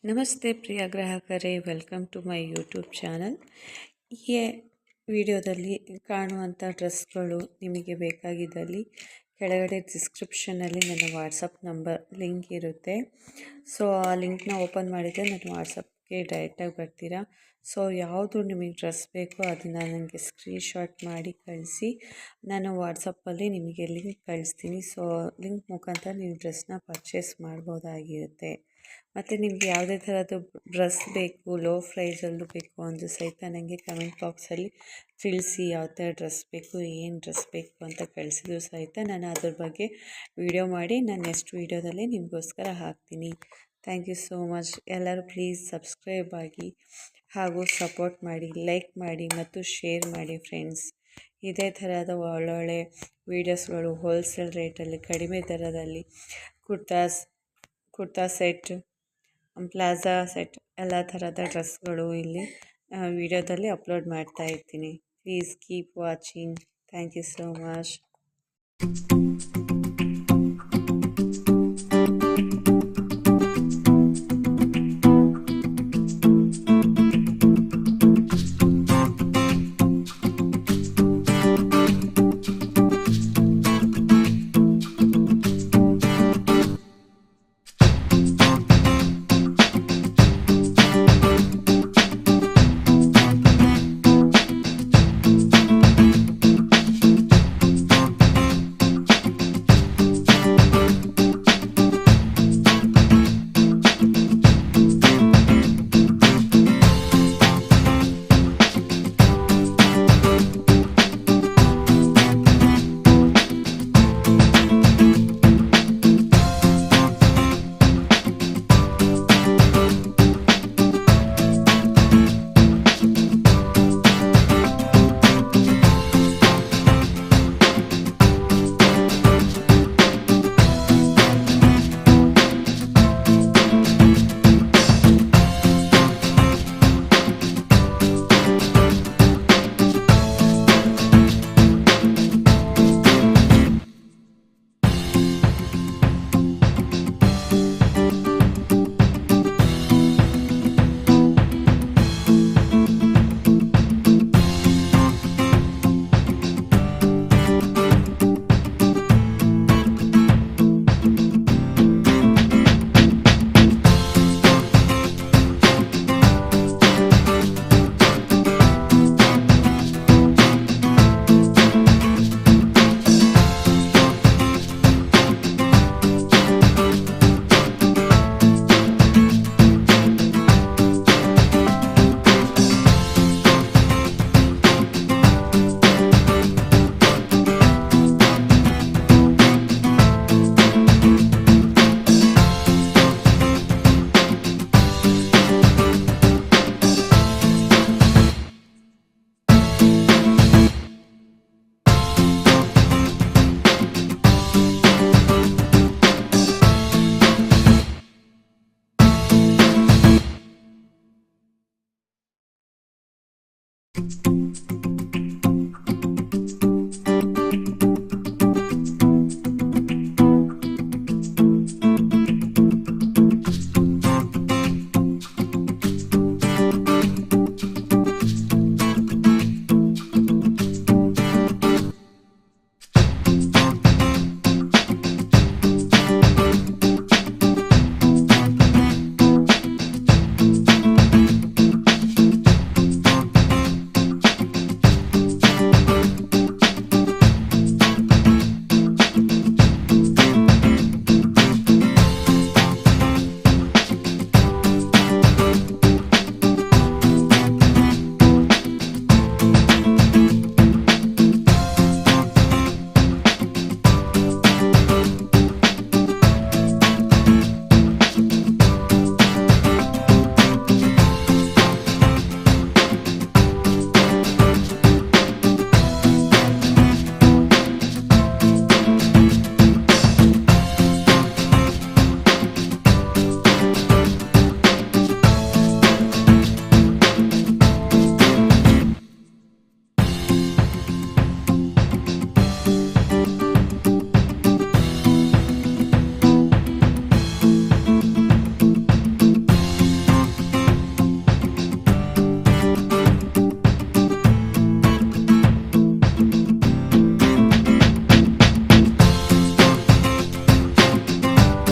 ನಮಸ್ತೆ ಪ್ರಿಯ ಗ್ರಾಹಕರೇ, welcome to my YouTube channel. ಈ ವಿಡಿಯೋದಲ್ಲಿ ಕಾಣುವಂಥ ಡ್ರೆಸ್ಗಳು ನಿಮಗೆ ಬೇಕಾಗಿದ್ದಲ್ಲಿ ಕೆಳಗಡೆ ಡಿಸ್ಕ್ರಿಪ್ಷನಲ್ಲಿ ನನ್ನ ವಾಟ್ಸಪ್ ನಂಬರ್ ಲಿಂಕ್ ಇರುತ್ತೆ. ಸೊ ಆ ಲಿಂಕ್ನ ಓಪನ್ ಮಾಡಿದರೆ ನನ್ನ ವಾಟ್ಸಪ್ಗೆ ಡೈರೆಕ್ಟಾಗಿ ಬರ್ತೀರಾ. ಸೊ ಯಾವುದು ನಿಮಗೆ ಡ್ರೆಸ್ ಬೇಕೋ ಅದನ್ನು ನನಗೆ ಸ್ಕ್ರೀನ್ಶಾಟ್ ಮಾಡಿ ಕಳಿಸಿ. ನಾನು ವಾಟ್ಸಪ್ಪಲ್ಲಿ ನಿಮಗೆ ಲಿಂಕ್ ಕಳಿಸ್ತೀನಿ. ಸೊ ಲಿಂಕ್ ಮುಖಾಂತರ ನೀವು ಡ್ರೆಸ್ನ ಪರ್ಚೇಸ್ ಮಾಡ್ಬೋದಾಗಿರುತ್ತೆ. ಮತ್ತು ನಿಮ್ಗೆ ಯಾವುದೇ ಥರದ್ದು ಡ್ರೆಸ್ ಬೇಕು, ಲೋ ಪ್ರೈಸಲ್ಲೂ ಬೇಕು ಅಂದರೂ ಸಹಿತ ನನಗೆ ಕಮೆಂಟ್ ಬಾಕ್ಸಲ್ಲಿ ತಿಳಿಸಿ. ಯಾವ ಥರ ಡ್ರೆಸ್ ಬೇಕು, ಏನು ಡ್ರೆಸ್ ಬೇಕು ಅಂತ ಕಳಿಸಿದ್ರು ಸಹಿತ ನಾನು ಅದ್ರ ಬಗ್ಗೆ ವಿಡಿಯೋ ಮಾಡಿ ನಾನು ನೆಕ್ಸ್ಟ್ ವೀಡಿಯೋದಲ್ಲಿ ನಿಮಗೋಸ್ಕರ ಹಾಕ್ತೀನಿ. Thank you so much. ಎಲ್ಲರೂ ಪ್ಲೀಸ್ ಸಬ್ಸ್ಕ್ರೈಬ್ ಆಗಿ ಹಾಗೂ ಸಪೋರ್ಟ್ ಮಾಡಿ, ಲೈಕ್ ಮಾಡಿ ಮತ್ತು ಶೇರ್ ಮಾಡಿ ಫ್ರೆಂಡ್ಸ್. ಇದೇ ಥರದ ಒಳ್ಳೊಳ್ಳೆ ವೀಡಿಯೋಸ್ಗಳು ಹೋಲ್ಸೇಲ್ ರೇಟಲ್ಲಿ ಕಡಿಮೆ ದರದಲ್ಲಿ ಕುರ್ತಾ ಸೆಟ್, ಪ್ಲಾಜಾ ಸೆಟ್ ಎಲ್ಲ ಥರದ ಡ್ರೆಸ್ಗಳು ಇಲ್ಲಿ ವಿಡಿಯೋದಲ್ಲಿ ಅಪ್ಲೋಡ್ ಮಾಡ್ತಾ ಇರ್ತೀನಿ. Please keep watching. Thank you so much.